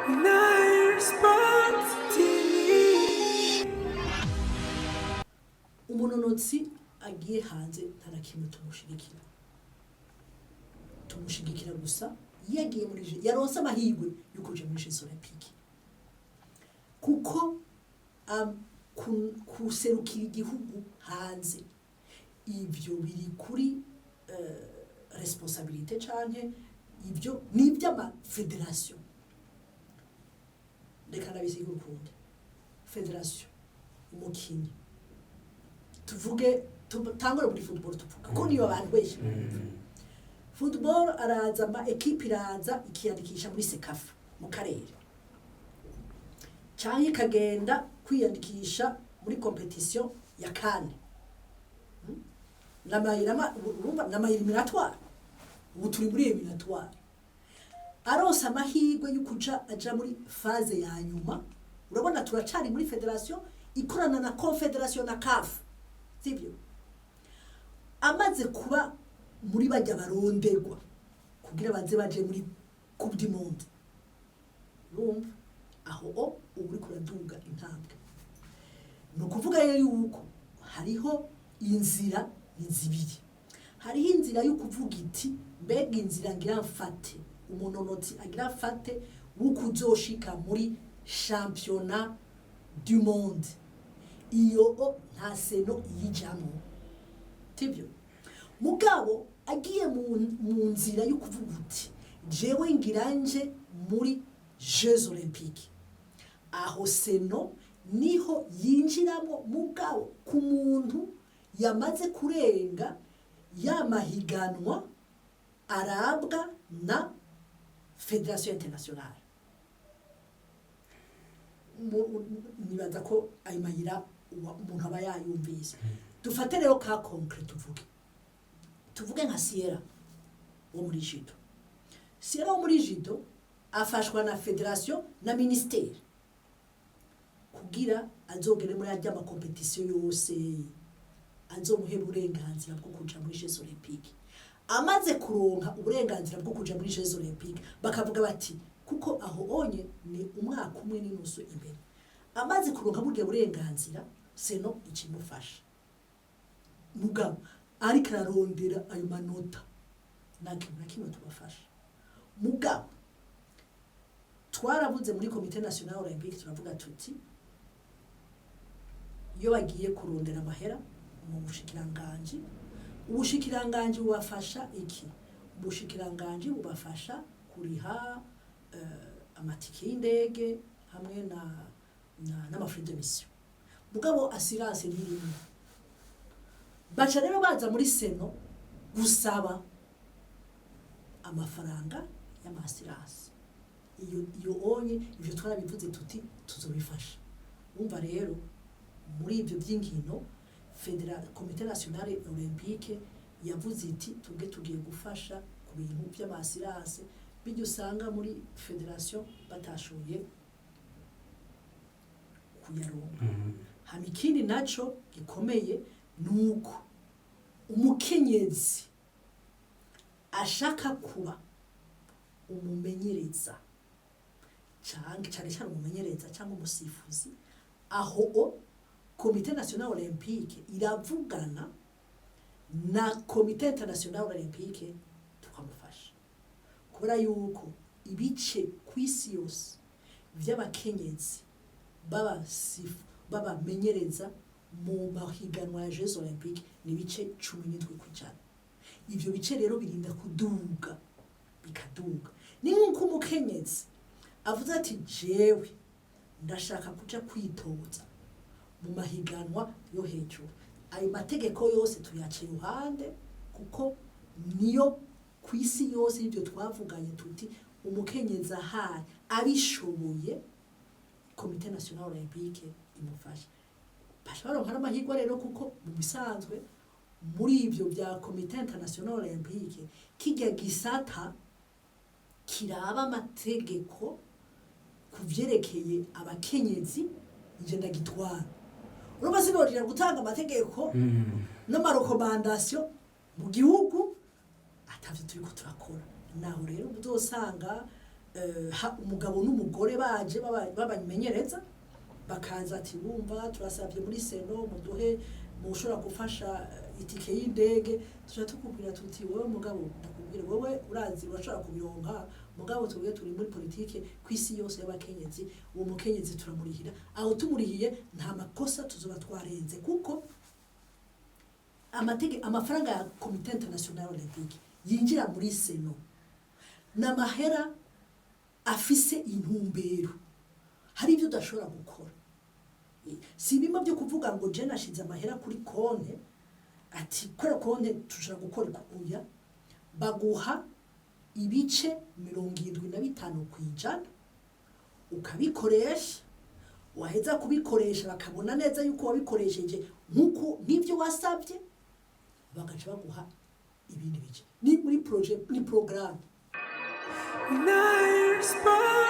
Nice Spot TV. umunonotsi agiye hanze ntarakimwe tumushigikira gusa yagiye muri yaronse amahirwe yo kuja muri Jeux Olympiques kuko kuserukira igihugu hanze ibyo biri kuri responsabilité canke ibyo niby'ama federation reka nabisigura ukundi federation umukinyi tuvuge tangore muri football tuvuga ko niyo abantu benshi football araza ama equipe iraza ikiyandikisha muri sekafa mu karere cyangwa ikagenda kwiyandikisha muri competition ya kane n'amayeliminatoire ubu turi muri eliminatoire aronse amahirwe yo kuja aja muri phase ya nyuma urabona turacari muri federation ikorana na confederation na CAF sibyo amaze kuba muri bajya barondegwa kugira baze baje muri Coupe du Monde urumva aho uri kuraduga intambwe no kuvuga rero yuko hariho inzira nzibiri hariho inzira yo kuvuga iti mbega inzira ngira mfate umunonotsi agira mfate wukuzoshika muri championnat du monde iyo nta seno yijamo tibyo mugabo agiye mu nzira yo kuvuga uti jewe ngiranje muri Jeux Olympiques aho seno niho yinjiramo mugabo ku muntu yamaze kurenga yamahiganwa arabwa na Federation Internationale nibaza ko ayimayira umuntu aba yayumvise dufate rero ka concret tuvuge nka Sierra wo muri Judo Sierra wo muri Judo afashwa na Federation na ministère kugira azogere muri ajya ama competition yose azomuhe uburenganzira bwo kuja muri Jeux Olympiques amaze kuronka uburenganzira bwo kuja muri Jeux Olympiques bakavuga bati kuko aho onye ni umwaka umwe n'inusu imbere amaze kuronka burya burenganzira seno ikimufasha mugabo ariko ararondera ayo manota nakimwe tubafasha mugabo twaravuze muri Comité National Olympique turavuga tuti iyo bagiye kurondera amahera mu ubushikiranganje bubafasha iki ubushikiranganje bubafasha kuriha amatike y'indege hamwe n'amafrais de mission mugabo assurance n'irimo baca rero baza muri seno gusaba amafaranga y'amasirasi iyo onye ivyo twarabivuze tuti tuzobifasha umva rero muri ivyo by'inkino Comité National Olympique yavuze iti tugiye gufasha ku bintu by'amasirasi bijye usanga muri federation batashoboye kuyaronka hama ikindi naco gikomeye nuko umukenyezi ashaka kuba umumenyereza cyane umumenyereza cyangwa umusifuzi aho Comité National Olympique iravugana na Comité International Olympique tukamufasha kubera yuko ibice kwisi yose by'abakenyezi bamenyereza mu mahiganwa ya Jeux Olympiques ni bice 17%. Ivyo bice rero birinda kuduga bikaduga. Ni nkuko umukenyezi avuze ati jewe ndashaka kuja kwitoza mu mahiganwa yo hejuru. Ayo mategeko yose tuyaciye ruhande kuko niyo kwisi yose ibyo twavuganye tuti umukenyezi ahari abishoboye Comité National Olympique imufasha. Bashobora nkana amahirwe rero kuko mu bisanzwe muri ibyo bya Comité International Olympique kijya gisata kiraba amategeko kuvyerekeye abakenyezi igenda gitwara. Urumva sinorira gutanga amategeko n'amarekomandation mu gihugu atavyo turiko turakora. Naho rero uzosanga umugabo n'umugore baje babamenyereza bakaza ati bumva turasabye muri seno muduhe mushobora gufasha itike y'indege tuja tukubwira tuti wowe mugabo ndakubwira wowe urazi urashobora kubironka mugabo tubwiye turi muri politike kwisi yose y'abakenyezi uwo mukenyezi turamurihira aho tumurihiye nta makosa tuzoba twarenze kuko amafaranga ya Comité International Olympique yinjira muri seno n'amahera afise intumbero hari ibyo udashobora gukora si bimwe byo kuvuga ngo je nashize amahera kuri konte ati kora konte tushaka gukora ikuya baguha ibice 75% ukabikoresha waheza kubikoresha bakabona neza yuko wabikoresheje nkuko nivyo wasabye bagaca baguha ibindi bice ni muri projet ni programme Nice.